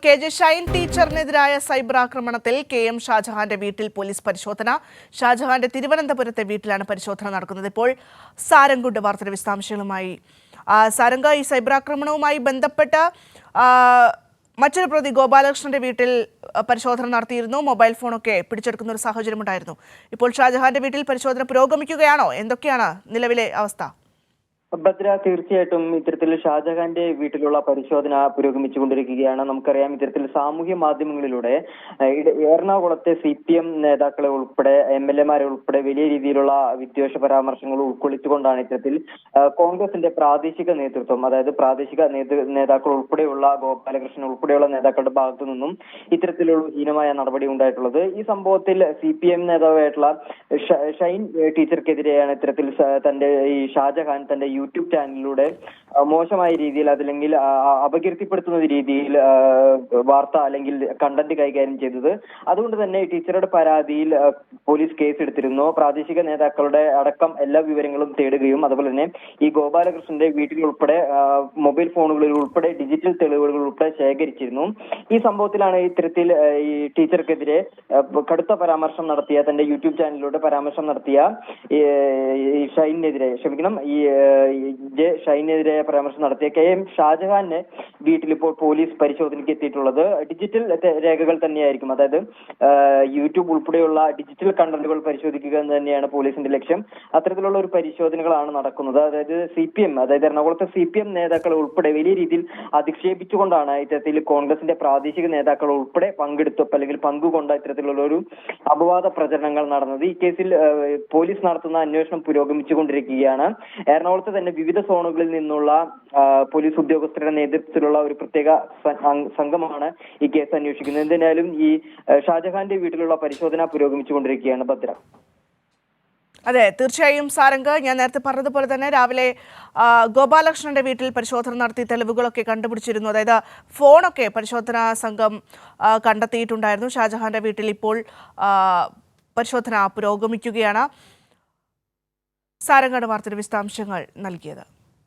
KJ. Shine ടീച്ചറിനെതിരായ cyber ആക്രമണത്തിൽ K M. ഷാജഹാന്റെ വീട്ടിൽ police പരിശോധന. ഷാജഹാന്റെ തിരുവനന്തപുരത്തെ വീട്ടിലാണ് പരിശോധന നടക്കുന്നത്. ഇപ്പോൾ സാരംഗുണ്ട് വാർത്തയുടെ വിശദാംശങ്ങളുമായി. സാരംഗ, ഈ സൈബർ ആക്രമണവുമായി ബന്ധപ്പെട്ട് മറ്റൊരു പ്രതി ഗോപാലകൃഷ്ണന്റെ വീട്ടിൽ പരിശോധന നടത്തിയിരുന്നു. മൊബൈൽ ഫോണൊക്കെ പിടിച്ചെടുക്കുന്ന ഒരു സാഹചര്യമുണ്ടായിരുന്നു. ഇപ്പോൾ ഷാജഹാന്റെ വീട്ടിൽ പരിശോധന പുരോഗമിക്കുകയാണോ? എന്തൊക്കെയാണ് നിലവിലെ അവസ്ഥ? ഭദ്ര, തീർച്ചയായിട്ടും ഇത്തരത്തിൽ ഷാജഹാന്റെ വീട്ടിലുള്ള പരിശോധന പുരോഗമിച്ചുകൊണ്ടിരിക്കുകയാണ്. നമുക്കറിയാം, ഇത്തരത്തിൽ സാമൂഹ്യ മാധ്യമങ്ങളിലൂടെ എറണാകുളത്തെ CPM നേതാക്കളെ ഉൾപ്പെടെ MLA-മാരെ ഉൾപ്പെടെ വലിയ രീതിയിലുള്ള വിദ്വേഷ പരാമർശങ്ങൾ ഉൾക്കൊള്ളിച്ചുകൊണ്ടാണ് ഇത്തരത്തിൽ കോൺഗ്രസിന്റെ പ്രാദേശിക നേതൃത്വം, അതായത് പ്രാദേശിക നേതാക്കൾ ഉൾപ്പെടെയുള്ള ഗോപാലകൃഷ്ണൻ ഉൾപ്പെടെയുള്ള നേതാക്കളുടെ ഭാഗത്തു നിന്നും ഇത്തരത്തിലുള്ള ഹീനമായ നടപടി ഉണ്ടായിട്ടുള്ളത്. ഈ സംഭവത്തിൽ CPM നേതാവായിട്ടുള്ള ഷൈൻ ടീച്ചർക്കെതിരെയാണ് ഇത്തരത്തിൽ ഈ ഷാജഹാൻ തന്റെ യൂട്യൂബ് ചാനലിലൂടെ മോശമായ രീതിയിൽ, അതല്ലെങ്കിൽ അപകീർത്തിപ്പെടുത്തുന്ന രീതിയിൽ വാർത്ത അല്ലെങ്കിൽ കണ്ടന്റ് കൈകാര്യം ചെയ്തത്. അതുകൊണ്ട് തന്നെ ടീച്ചറുടെ പരാതിയിൽ പോലീസ് കേസെടുത്തിരുന്നു. പ്രാദേശിക നേതാക്കളുടെ അടക്കം എല്ലാ വിവരങ്ങളും തേടുകയും അതുപോലെ തന്നെ ഈ ഗോപാലകൃഷ്ണന്റെ വീട്ടിൽ ഉൾപ്പെടെ മൊബൈൽ ഫോണുകളിൽ ഉൾപ്പെടെ ഡിജിറ്റൽ തെളിവുകൾ ഉൾപ്പെടെ ശേഖരിച്ചിരുന്നു. ഈ സംഭവത്തിലാണ് ഇത്തരത്തിൽ ഈ ടീച്ചർക്കെതിരെ കടുത്ത പരാമർശം നടത്തിയ, തന്റെ യൂട്യൂബ് ചാനലിലൂടെ പരാമർശം നടത്തിയ ഷൈനെതിരെ പരാമർശം നടത്തിയ കെ.എം. ഷാജഹാന്റെ വീട്ടിൽ ഇപ്പോൾ പോലീസ് പരിശോധനയ്ക്ക് എത്തിയിട്ടുള്ളത്. ഡിജിറ്റൽ രേഖകൾ തന്നെയായിരിക്കും, അതായത് യൂട്യൂബ് ഉൾപ്പെടെയുള്ള ഡിജിറ്റൽ കണ്ടന്റുകൾ പരിശോധിക്കുക എന്ന് തന്നെയാണ് പോലീസിന്റെ ലക്ഷ്യം. അത്തരത്തിലുള്ള ഒരു പരിശോധനകളാണ് നടക്കുന്നത്. അതായത് അതായത് എറണാകുളത്തെ CPM നേതാക്കൾ ഉൾപ്പെടെ വലിയ രീതിയിൽ അധിക്ഷേപിച്ചുകൊണ്ടാണ് ഇത്തരത്തിൽ കോൺഗ്രസിന്റെ പ്രാദേശിക നേതാക്കൾ ഉൾപ്പെടെ അല്ലെങ്കിൽ പങ്കുകൊണ്ട ഇത്തരത്തിലുള്ള ഒരു അപവാദ പ്രചരണങ്ങൾ നടന്നത്. ഈ കേസിൽ പോലീസ് നടത്തുന്ന അന്വേഷണം പുരോഗമിച്ചുകൊണ്ടിരിക്കുകയാണ്. എറണാകുളത്ത് തന്നെ വിവിധ സോണുകളിൽ നിന്നുള്ള പോലീസ് ഉദ്യോഗസ്ഥരുടെ നേതൃത്വത്തിലുള്ള ഒരു പ്രത്യേക സംഘമാണ് ഈ കേസ് അന്വേഷിക്കുന്നത്. എന്തായാലും ഈ ഷാജഹാന്റെ വീട്ടിലുള്ള പരിശോധന പുരോഗമിച്ചുകൊണ്ടിരിക്കുകയാണ്. ഭദ്ര. അതെ, തീർച്ചയായും സാരംഗ്, ഞാൻ നേരത്തെ പറഞ്ഞതുപോലെ തന്നെ രാവിലെ ഗോപാലകൃഷ്ണന്റെ വീട്ടിൽ പരിശോധന നടത്തി തെളിവുകളൊക്കെ കണ്ടുപിടിച്ചിരുന്നു. അതായത് ഫോണൊക്കെ പരിശോധനാ സംഘം കണ്ടെത്തിയിട്ടുണ്ടായിരുന്നു. ഷാജഹാന്റെ വീട്ടിൽ ഇപ്പോൾ പരിശോധന പുരോഗമിക്കുകയാണ്. സാരംഗാണ് വാർത്തയുടെ വിശദാംശങ്ങൾ നൽകിയത്.